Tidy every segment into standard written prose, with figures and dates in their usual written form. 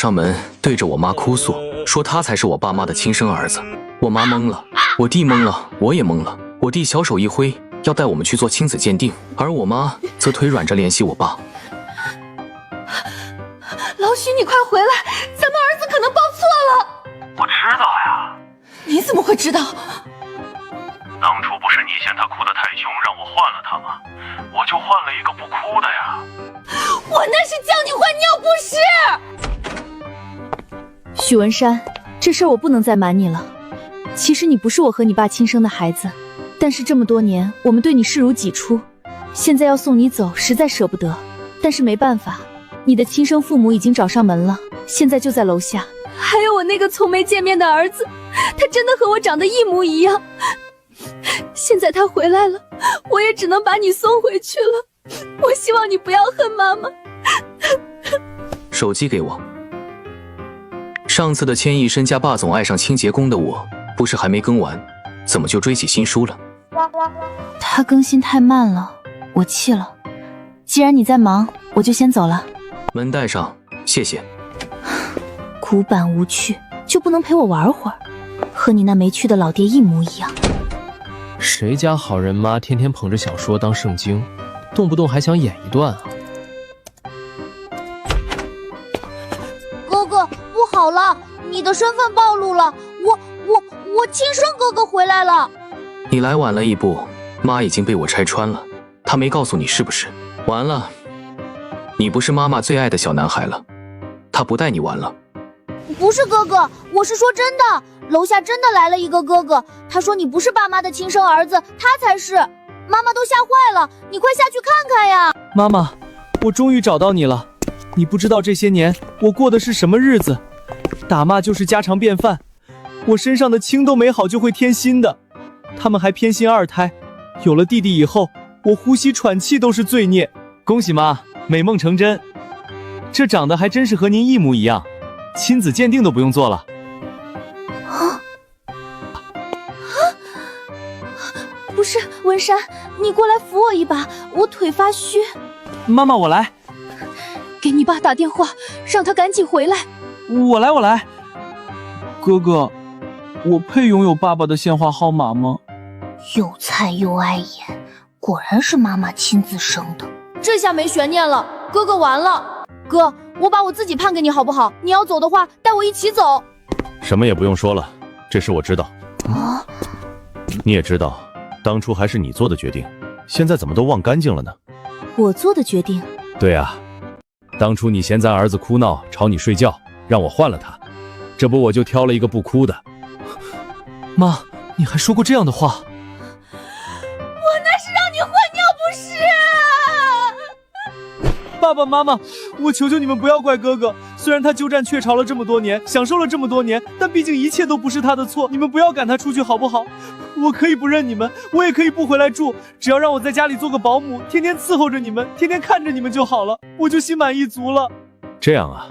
上门，对着我妈哭诉，说他才是我爸妈的亲生儿子。我妈懵了，我弟懵了，我也懵了。我弟小手一挥，要带我们去做亲子鉴定，而我妈则腿软着联系我爸。老许，你快回来，咱们儿子可能报错了。我知道呀。你怎么会知道？当初不是你嫌他哭得太凶，让我换了他吗？我就换了一个不哭的呀。我那是叫你换尿不湿。许文山，这事儿我不能再瞒你了。其实你不是我和你爸亲生的孩子，但是这么多年我们对你视如己出，现在要送你走，实在舍不得。但是没办法，你的亲生父母已经找上门了，现在就在楼下。还有我那个从没见面的儿子，他真的和我长得一模一样。现在他回来了，我也只能把你送回去了。我希望你不要恨妈妈。手机给我。上次的千亿身家霸总爱上清洁工的我，不是还没更完，怎么就追起新书了？他更新太慢了，我气了。既然你在忙，我就先走了。门带上，谢谢。古板无趣，就不能陪我玩会儿？和你那没趣的老爹一模一样。谁家好人妈天天捧着小说当圣经，动不动还想演一段啊？哥哥，不好了，你的身份暴露了，我亲生哥哥回来了。你来晚了一步，妈已经被我拆穿了，她没告诉你是不是？完了，你不是妈妈最爱的小男孩了，她不带你玩了。不是哥哥，我是说真的，楼下真的来了一个哥哥，他说你不是爸妈的亲生儿子，他才是。妈妈都吓坏了，你快下去看看呀。妈妈，我终于找到你了。你不知道这些年我过的是什么日子，打骂就是家常便饭。我身上的青都没好就会添新的，他们还偏心二胎，有了弟弟以后，我呼吸喘气都是罪孽。恭喜妈，美梦成真。这长得还真是和您一模一样，亲子鉴定都不用做了。不是，文山，你过来扶我一把，我腿发虚。妈妈，我来。给你爸打电话，让他赶紧回来。我来。哥哥，我配拥有爸爸的电话号码吗？又菜又碍眼，果然是妈妈亲自生的。这下没悬念了，哥哥完了。哥，我把我自己判给你好不好？你要走的话，带我一起走。什么也不用说了，这事我知道。啊，你也知道，当初还是你做的决定，现在怎么都忘干净了呢？我做的决定？对啊，当初你嫌咱儿子哭闹吵你睡觉，让我换了他，这不我就挑了一个不哭的。妈，你还说过这样的话？我那是让你换尿不湿啊！爸爸妈妈，我求求你们不要怪哥哥，虽然他鸠占鹊巢了这么多年，享受了这么多年，但毕竟一切都不是他的错，你们不要赶他出去好不好？我可以不认你们，我也可以不回来住，只要让我在家里做个保姆，天天伺候着你们，天天看着你们就好了，我就心满意足了。这样啊，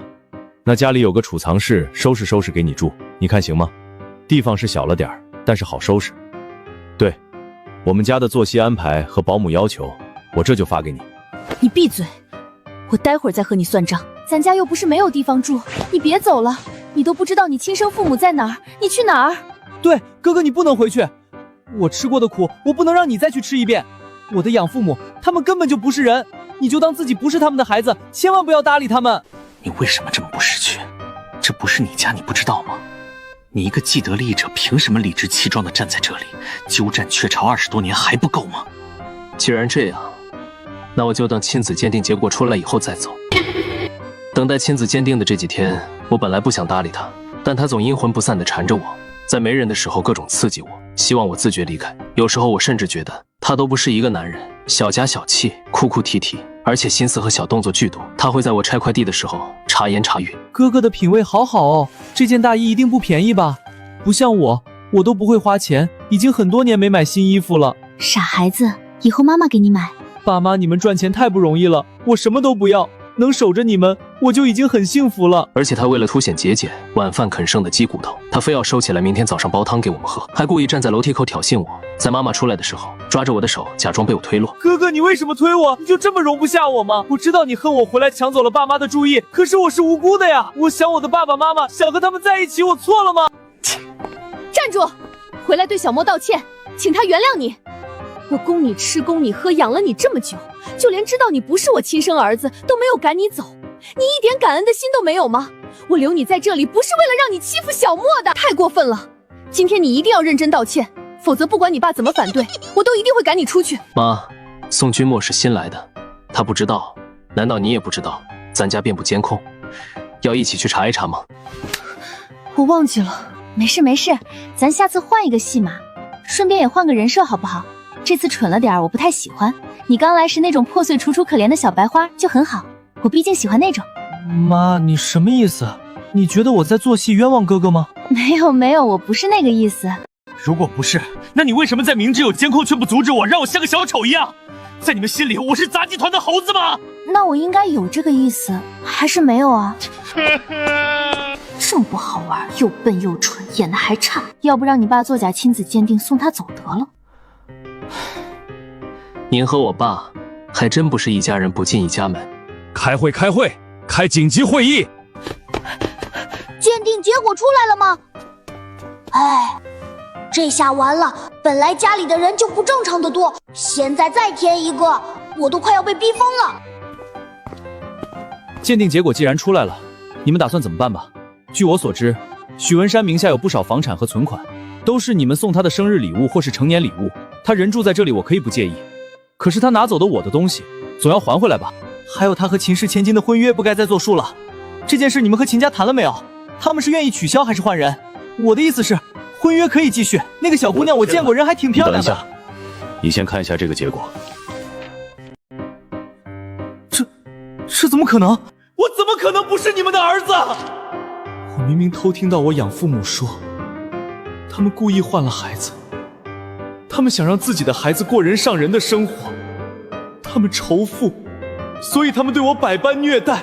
那家里有个储藏室，收拾收拾给你住，你看行吗？地方是小了点儿，但是好收拾。对，我们家的作息安排和保姆要求，我这就发给你。你闭嘴，我待会儿再和你算账。咱家又不是没有地方住，你别走了。你都不知道你亲生父母在哪儿，你去哪儿？对，哥哥你不能回去，我吃过的苦，我不能让你再去吃一遍。我的养父母，他们根本就不是人，你就当自己不是他们的孩子，千万不要搭理他们。你为什么这么不识趣？这不是你家，你不知道吗？你一个既得利益者，凭什么理直气壮地站在这里？鸠占鹊巢20多年还不够吗？既然这样，那我就等亲子鉴定结果出来以后再走。等待亲子鉴定的这几天，我本来不想搭理他，但他总阴魂不散地缠着我，在没人的时候各种刺激我，希望我自觉离开。有时候我甚至觉得他都不是一个男人，小家小气，哭哭啼啼，而且心思和小动作巨多。他会在我拆快递的时候察言察语。哥哥的品味好好哦，这件大衣一定不便宜吧？不像我都不会花钱，已经很多年没买新衣服了。傻孩子，以后妈妈给你买。爸妈，你们赚钱太不容易了，我什么都不要，能守着你们，我就已经很幸福了。而且他为了凸显节俭，晚饭啃剩的鸡骨头，他非要收起来，明天早上煲汤给我们喝，还故意站在楼梯口挑衅我。在妈妈出来的时候，抓着我的手，假装被我推落。哥哥，你为什么推我？你就这么容不下我吗？我知道你恨我回来抢走了爸妈的注意，可是我是无辜的呀！我想我的爸爸妈妈，想和他们在一起，我错了吗？站住！回来对小莫道歉，请他原谅你。我供你吃，供你喝，养了你这么久，就连知道你不是我亲生儿子都没有赶你走，你一点感恩的心都没有吗？我留你在这里不是为了让你欺负小莫的，太过分了！今天你一定要认真道歉，否则不管你爸怎么反对，我都一定会赶你出去。妈，宋君莫是新来的，他不知道，难道你也不知道咱家遍布监控？要一起去查一查吗？我忘记了。没事没事，咱下次换一个戏码，顺便也换个人设好不好？这次蠢了点，我不太喜欢。你刚来时那种破碎楚楚可怜的小白花就很好，我毕竟喜欢那种。妈，你什么意思？你觉得我在做戏冤枉哥哥吗？没有，我不是那个意思。如果不是，那你为什么在明知有监控却不阻止我，让我像个小丑一样？在你们心里，我是杂技团的猴子吗？那我应该有这个意思，还是没有啊？这么不好玩，又笨又蠢，演的还差，要不让你爸作假亲子鉴定，送他走得了。您和我爸还真不是一家人不进一家门。开会，开紧急会议。鉴定结果出来了吗？哎，这下完了，本来家里的人就不正常的多，现在再添一个，我都快要被逼疯了。鉴定结果既然出来了，你们打算怎么办吧？据我所知，许文山名下有不少房产和存款，都是你们送他的生日礼物或是成年礼物。他人住在这里，我可以不介意，可是他拿走的我的东西，总要还回来吧？还有他和秦氏千金的婚约不该再作数了。这件事你们和秦家谈了没有？他们是愿意取消还是换人？我的意思是，婚约可以继续。那个小姑娘我见过，人还挺漂亮的。你等一下，你先看一下这个结果。这怎么可能？我怎么可能不是你们的儿子？我明明偷听到我养父母说，他们故意换了孩子，他们想让自己的孩子过人上人的生活，他们仇富，所以他们对我百般虐待。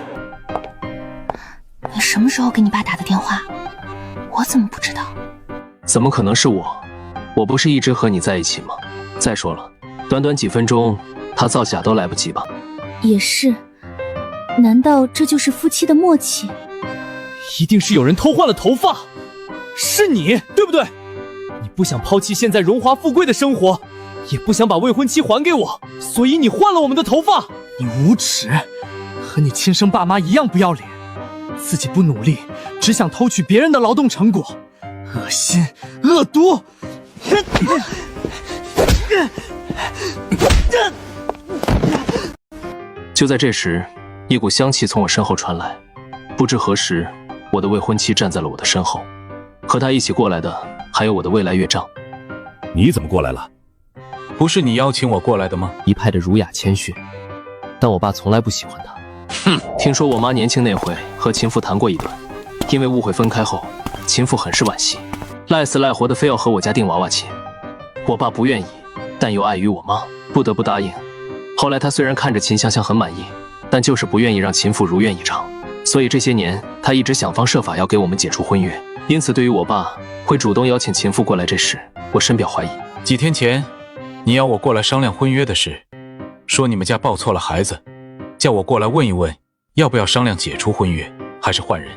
你什么时候给你爸打的电话？我怎么不知道？怎么可能是我？我不是一直和你在一起吗？再说了，短短几分钟，他造假都来不及吧？也是，难道这就是夫妻的默契？一定是有人偷换了头发，是你，对不对？你不想抛弃现在荣华富贵的生活，也不想把未婚妻还给我，所以你换了我们的头发。你无耻，和你亲生爸妈一样不要脸，自己不努力，只想偷取别人的劳动成果，恶心，恶毒。就在这时，一股香气从我身后传来，不知何时，我的未婚妻站在了我的身后，和她一起过来的还有我的未来岳丈。你怎么过来了？不是你邀请我过来的吗？一派的儒雅谦逊，但我爸从来不喜欢她。听说我妈年轻那会和秦父谈过一段，因为误会分开后，秦父很是惋惜，赖死赖活的非要和我家订娃娃亲。我爸不愿意，但又碍于我妈，不得不答应。后来他虽然看着秦香香很满意，但就是不愿意让秦父如愿以偿，所以这些年他一直想方设法要给我们解除婚约。因此对于我爸会主动邀请秦父过来这事，我深表怀疑。几天前你要我过来商量婚约的事，说你们家抱错了孩子，叫我过来问一问要不要商量解除婚约还是换人。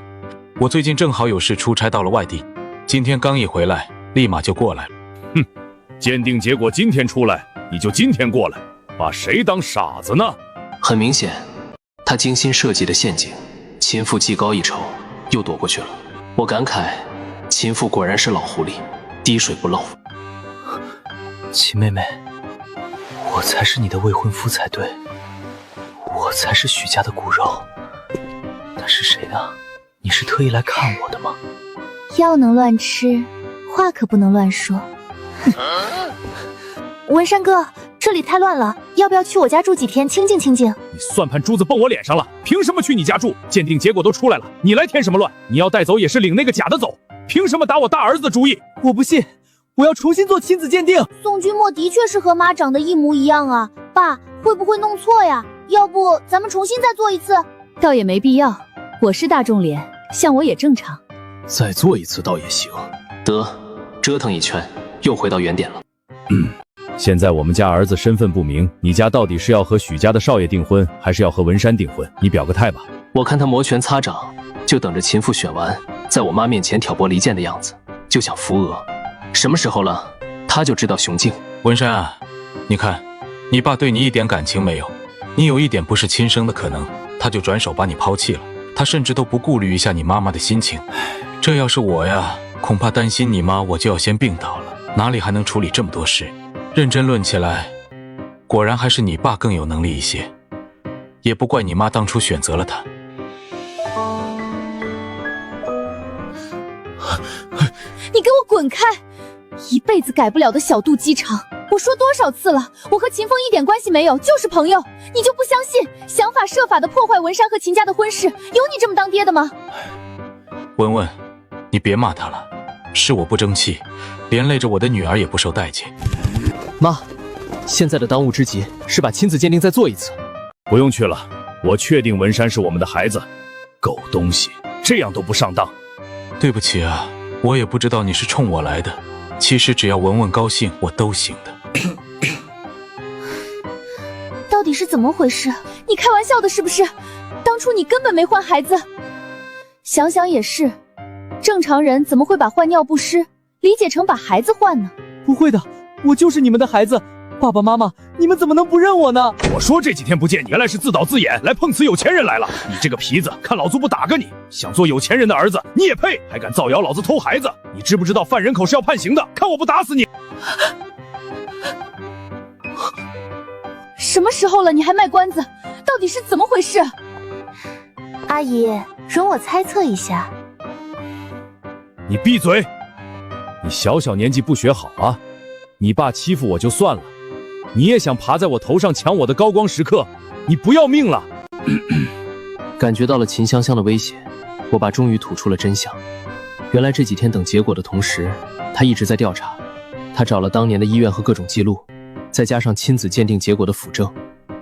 我最近正好有事出差到了外地，今天刚一回来立马就过来了。哼，鉴定结果今天出来，你就今天过来，把谁当傻子呢？很明显，他精心设计的陷阱，秦父技高一筹，又躲过去了。我感慨，秦父果然是老狐狸，滴水不漏。秦妹妹，我才是你的未婚夫才对，我才是许家的骨肉。他是谁啊？你是特意来看我的吗？药能乱吃，话可不能乱说。文山哥，这里太乱了，要不要去我家住几天，清静清静？你算盘珠子蹦我脸上了，凭什么去你家住？鉴定结果都出来了，你来添什么乱？你要带走也是领那个假的走，凭什么打我大儿子的主意？我不信，我要重新做亲子鉴定。宋君莫的确是和妈长得一模一样啊，爸会不会弄错呀？要不咱们重新再做一次？倒也没必要，我是大众脸，像我也正常。再做一次倒也行。得，折腾一圈，又回到原点了。现在我们家儿子身份不明，你家到底是要和许家的少爷订婚，还是要和文山订婚？你表个态吧。我看他摩拳擦掌，就等着秦父选完，在我妈面前挑拨离间的样子，就想扶额。什么时候了，他就知道雄竞。文山啊，你看，你爸对你一点感情没有，你有一点不是亲生的可能，他就转手把你抛弃了。他甚至都不顾虑一下你妈妈的心情。这要是我呀，恐怕担心你妈，我就要先病倒了，哪里还能处理这么多事？认真论起来，果然还是你爸更有能力一些。也不怪你妈当初选择了他。你给我滚开！一辈子改不了的小肚鸡肠，我说多少次了，我和秦风一点关系没有，就是朋友，你就不相信？想法设法的破坏文山和秦家的婚事，有你这么当爹的吗？文文，你别骂他了，是我不争气，连累着我的女儿也不受待见。妈，现在的当务之急是把亲子鉴定再做一次。不用去了，我确定文山是我们的孩子。狗东西，这样都不上当。对不起啊，我也不知道你是冲我来的。其实只要文文高兴，我都行的。到底是怎么回事？你开玩笑的是不是？当初你根本没换孩子。想想也是，正常人怎么会把换尿不湿理解成把孩子换呢？不会的，我就是你们的孩子。爸爸妈妈，你们怎么能不认我呢？我说这几天不见你，原来是自导自演，来碰瓷有钱人来了。你这个皮子，看老子不打个你！想做有钱人的儿子，你也配？还敢造谣老子偷孩子？你知不知道犯人口是要判刑的？看我不打死你！什么时候了，你还卖关子？到底是怎么回事？阿姨，容我猜测一下。你闭嘴！你小小年纪不学好啊！你爸欺负我就算了，你也想爬在我头上抢我的高光时刻？你不要命了！感觉到了秦香香的威胁，我爸终于吐出了真相。原来这几天等结果的同时，他一直在调查。他找了当年的医院和各种记录，再加上亲子鉴定结果的辅证，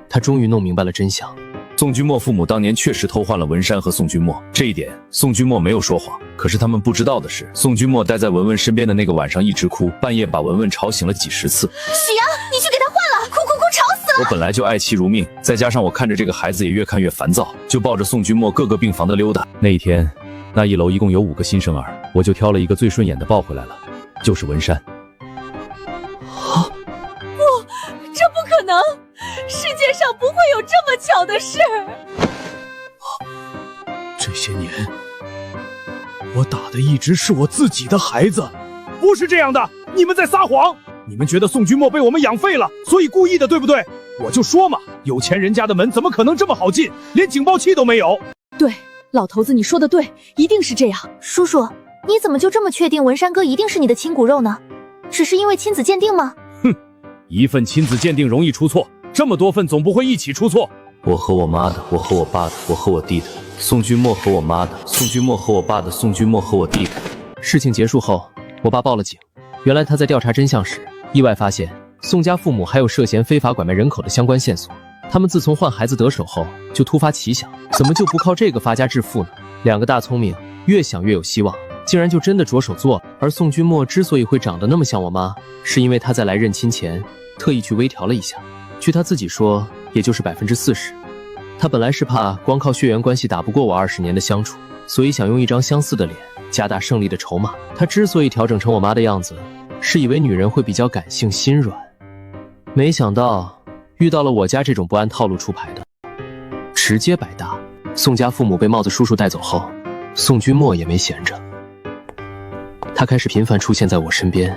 他终于弄明白了真相。宋君墨父母当年确实偷换了文山和宋君墨，这一点宋君墨没有说谎。可是他们不知道的是，宋君墨待在文文身边的那个晚上一直哭，半夜把文文吵醒了几十次。许阳，你去给他换了，哭哭哭，吵死了！我本来就爱妻如命，再加上我看着这个孩子也越看越烦躁，就抱着宋君墨各个病房的溜达。那一天，那一楼一共有5个新生儿，我就挑了一个最顺眼的抱回来了，就是文山。这不可能！世界上不会有这么巧的事。这些年，我打的一直是我自己的孩子。不是这样的，你们在撒谎！你们觉得宋君墨被我们养废了，所以故意的，对不对？我就说嘛，有钱人家的门怎么可能这么好进，连警报器都没有？对，老头子你说的对，一定是这样。叔叔，你怎么就这么确定文山哥一定是你的亲骨肉呢？只是因为亲子鉴定吗？哼，一份亲子鉴定容易出错，这么多份总不会一起出错。我和我妈的，我和我爸的，我和我弟的，宋君墨和我妈的，宋君墨和我爸的，宋君墨和我弟的。事情结束后，我爸报了警。原来他在调查真相时，意外发现宋家父母还有涉嫌非法拐卖人口的相关线索。他们自从换孩子得手后，就突发奇想，怎么就不靠这个发家致富呢？两个大聪明，越想越有希望，竟然就真的着手做了。而宋君墨之所以会长得那么像我妈，是因为他在来认亲前特意去微调了一下，据他自己说，也就是40%。他本来是怕光靠血缘关系打不过我20年的相处，所以想用一张相似的脸加大胜利的筹码。他之所以调整成我妈的样子，是以为女人会比较感性心软，没想到遇到了我家这种不按套路出牌的，直接百搭。宋家父母被帽子叔叔带走后，宋君墨也没闲着，他开始频繁出现在我身边，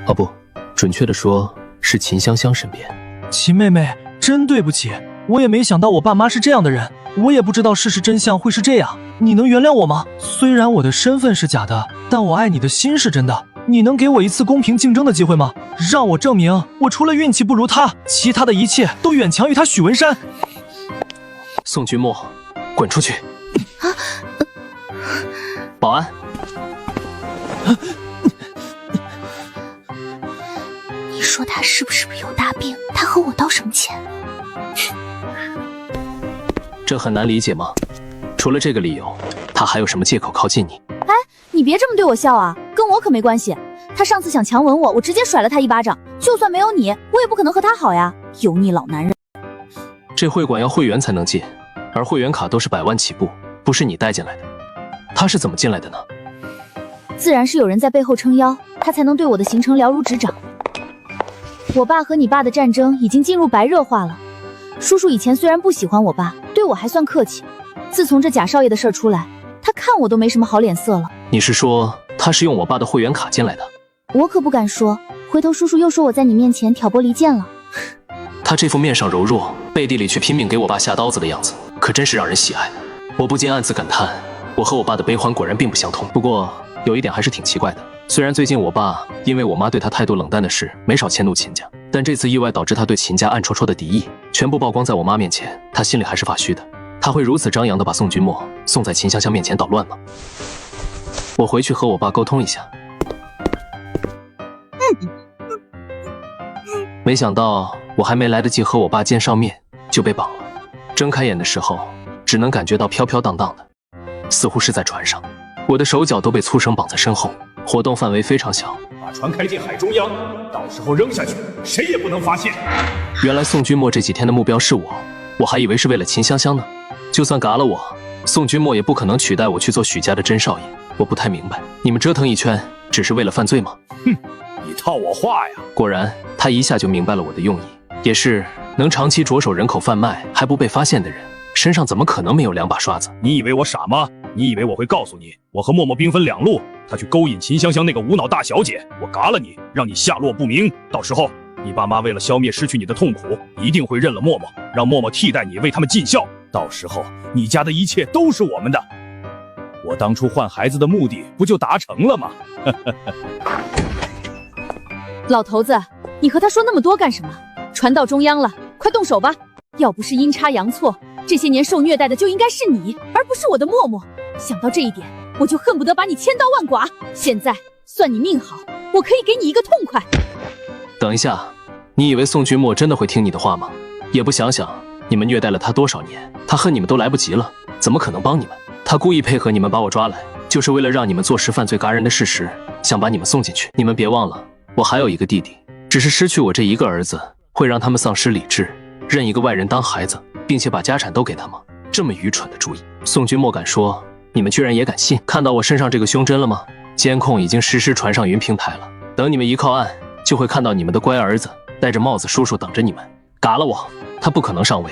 哦不，准确的说是秦香香身边。秦妹妹，真对不起，我也没想到我爸妈是这样的人，我也不知道事实真相会是这样，你能原谅我吗？虽然我的身份是假的，但我爱你的心是真的。你能给我一次公平竞争的机会吗？让我证明我除了运气不如他，其他的一切都远强于他许文山。宋君墨，滚出去！保安！你说他是不是有大病？他和我道什么歉？这很难理解吗？除了这个理由，他还有什么借口靠近你？哎，你别这么对我笑啊，跟我可没关系。他上次想强吻我，我直接甩了他一巴掌。就算没有你，我也不可能和他好呀，油腻老男人。这会馆要会员才能进，而会员卡都是100万起步，不是你带进来的。他是怎么进来的呢？自然是有人在背后撑腰，他才能对我的行程了如指掌。我爸和你爸的战争已经进入白热化了。叔叔以前虽然不喜欢我爸，对我还算客气。自从这贾少爷的事儿出来，他看我都没什么好脸色了。你是说他是用我爸的会员卡进来的？我可不敢说，回头叔叔又说我在你面前挑拨离间了。他这副面上柔弱，背地里却拼命给我爸下刀子的样子，可真是让人喜爱。我不禁暗自感叹，我和我爸的悲欢果然并不相同。不过有一点还是挺奇怪的，虽然最近我爸因为我妈对他态度冷淡的事没少迁怒秦家，但这次意外导致他对秦家暗戳戳的敌意全部曝光在我妈面前，他心里还是发虚的。他会如此张扬地把宋君墨送在秦香香面前捣乱吗？我回去和我爸沟通一下。没想到我还没来得及和我爸见上面就被绑了，睁开眼的时候只能感觉到飘飘荡荡的，似乎是在船上。我的手脚都被粗绳绑在身后，活动范围非常小。把船开进海中央，到时候扔下去，谁也不能发现。原来宋君墨这几天的目标是我还以为是为了秦香香呢。就算嘎了我，宋君墨也不可能取代我去做许家的真少爷。我不太明白，你们折腾一圈只是为了犯罪吗？哼，你套我话呀！果然，他一下就明白了我的用意，也是能长期着手人口贩卖还不被发现的人，身上怎么可能没有2把刷子？你以为我傻吗？你以为我会告诉你，我和默默兵分2路，他去勾引秦香香那个无脑大小姐，我嘎了你，让你下落不明。到时候你爸妈为了消灭失去你的痛苦，一定会认了默默，让默默替代你为他们尽孝。到时候你家的一切都是我们的。我当初换孩子的目的不就达成了吗？老头子，你和他说那么多干什么？船到中央了，快动手吧！要不是阴差阳错，这些年受虐待的就应该是你，而不是我的默默。想到这一点，我就恨不得把你千刀万剐。现在算你命好，我可以给你一个痛快。等一下，你以为宋君墨真的会听你的话吗？也不想想你们虐待了他多少年，他恨你们都来不及了，怎么可能帮你们？他故意配合你们把我抓来，就是为了让你们坐实犯罪嘎人的事实，想把你们送进去。你们别忘了，我还有一个弟弟，只是失去我这一个儿子，会让他们丧失理智，认一个外人当孩子，并且把家产都给他吗？这么愚蠢的主意，宋君墨敢说，你们居然也敢信？看到我身上这个胸针了吗？监控已经实时传上云平台了，等你们一靠岸，就会看到你们的乖儿子戴着帽子叔叔等着你们。嘎了我，他不可能上位，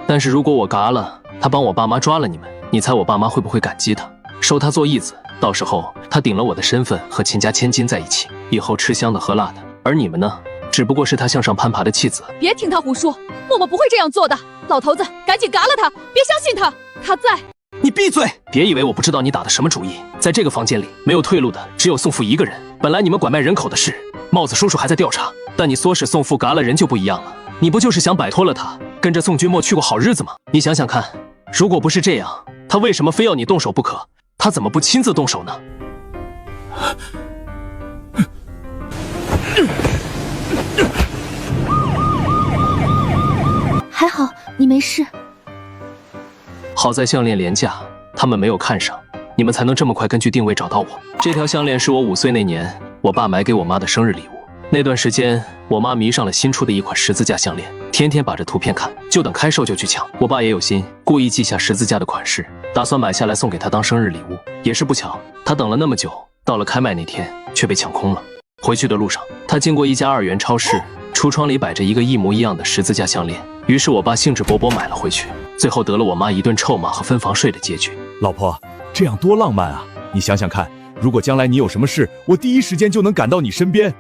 但是如果我嘎了，他帮我爸妈抓了你们，你猜我爸妈会不会感激他，收他做义子？到时候他顶了我的身份和秦家千金在一起，以后吃香的喝辣的，而你们呢，只不过是他向上攀爬的弃子。别听他胡说，默默不会这样做的。老头子，赶紧嘎了他，别相信他，他在。你闭嘴！别以为我不知道你打的什么主意。在这个房间里，没有退路的只有宋父一个人。本来你们拐卖人口的事，帽子叔叔还在调查，但你唆使宋父嘎了人就不一样了。你不就是想摆脱了他，跟着宋君墨去过好日子吗？你想想看，如果不是这样，他为什么非要你动手不可？他怎么不亲自动手呢？还好你没事。好在项链廉价，他们没有看上，你们才能这么快根据定位找到我。这条项链是我5岁那年我爸买给我妈的生日礼物。那段时间，我妈迷上了新出的一款十字架项链，天天把着图片看，就等开售就去抢。我爸也有心，故意记下十字架的款式，打算买下来送给她当生日礼物。也是不巧，他等了那么久，到了开卖那天却被抢空了。回去的路上，他经过一家2元超市，橱窗里摆着一个一模一样的十字架项链，于是我爸兴致勃勃买了回去，最后得了我妈一顿臭骂和分房睡的结局。老婆，这样多浪漫啊！你想想看，如果将来你有什么事，我第一时间就能赶到你身边。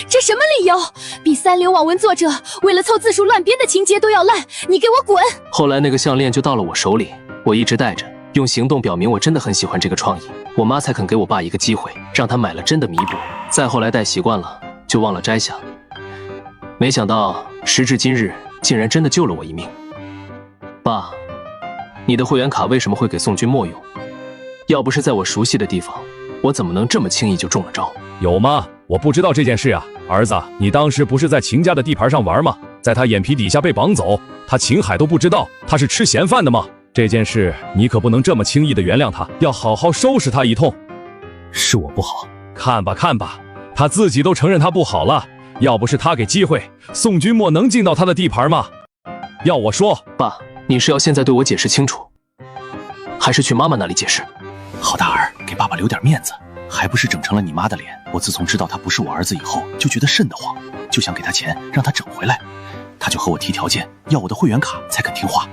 这什么理由？比三流网文作者为了凑字数乱编的情节都要烂！你给我滚！后来那个项链就到了我手里，我一直戴着，用行动表明我真的很喜欢这个创意。我妈才肯给我爸一个机会，让他买了真的弥补。再后来戴习惯了，就忘了摘下。没想到时至今日，竟然真的救了我一命。爸，你的会员卡为什么会给宋君墨用？要不是在我熟悉的地方，我怎么能这么轻易就中了招？有吗？我不知道这件事啊。儿子，你当时不是在秦家的地盘上玩吗？在他眼皮底下被绑走，他秦海都不知道他是吃闲饭的吗？这件事你可不能这么轻易的原谅他，要好好收拾他一通。是我不好，看吧看吧，他自己都承认他不好了。要不是他给机会，宋君墨能进到他的地盘吗？要我说，爸，你是要现在对我解释清楚，还是去妈妈那里解释？好大儿，给爸爸留点面子，还不是整成了你妈的脸。我自从知道他不是我儿子以后，就觉得瘆得慌，就想给他钱让他整回来。他就和我提条件，要我的会员卡才肯听话。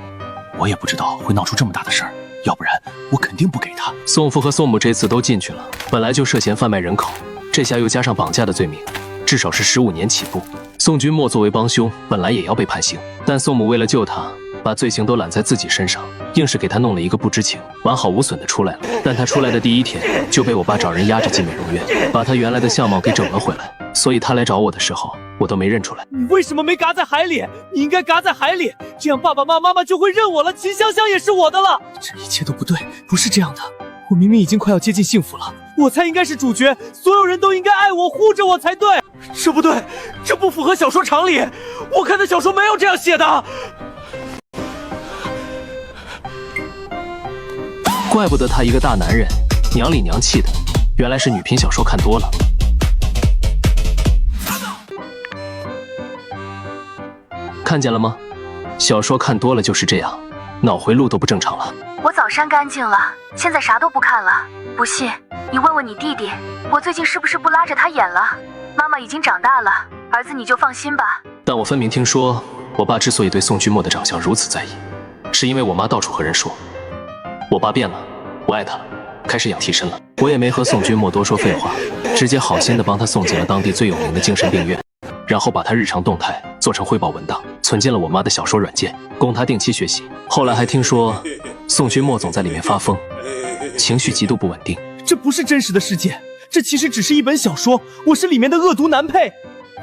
我也不知道会闹出这么大的事儿，要不然我肯定不给他。宋父和宋母这次都进去了，本来就涉嫌贩卖人口，这下又加上绑架的罪名，至少是15年起步。宋君墨作为帮凶，本来也要被判刑，但宋母为了救他，把罪行都揽在自己身上，硬是给他弄了一个不知情、完好无损的出来了。但他出来的第一天就被我爸找人押着进美容院，把他原来的相貌给整了回来。所以他来找我的时候，我都没认出来。你为什么没嘎在海里？你应该嘎在海里，这样爸爸妈妈就会认我了，秦香香也是我的了。这一切都不对，不是这样的。我明明已经快要接近幸福了，我才应该是主角，所有人都应该爱我、护着我才对。这不对，这不符合小说常理。我看的小说没有这样写的。怪不得他一个大男人，娘里娘气的，原来是女频小说看多了。看见了吗？小说看多了就是这样，脑回路都不正常了。我早删干净了，现在啥都不看了。不信你问问你弟弟，我最近是不是不拉着他演了？妈妈已经长大了，儿子你就放心吧。但我分明听说，我爸之所以对宋君墨的长相如此在意，是因为我妈到处和人说，我爸变了，不爱他了，开始养替身了。我也没和宋君墨多说废话，直接好心的帮他送进了当地最有名的精神病院，然后把他日常动态做成汇报文档，存进了我妈的小说软件，供他定期学习。后来还听说，宋君墨总在里面发疯，情绪极度不稳定。这不是真实的世界，这其实只是一本小说，我是里面的恶毒男配。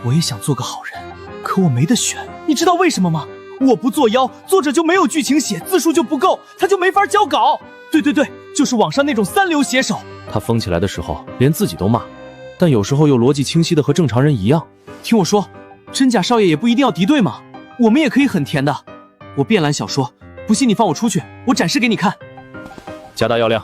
我也想做个好人，可我没得选，你知道为什么吗？我不作妖，作者就没有剧情写，字数就不够，他就没法交稿。对，就是网上那种三流写手。他疯起来的时候连自己都骂，但有时候又逻辑清晰的和正常人一样。听我说，真假少爷也不一定要敌对嘛，我们也可以很甜的。我遍览小说，不信你放我出去，我展示给你看。加大药量。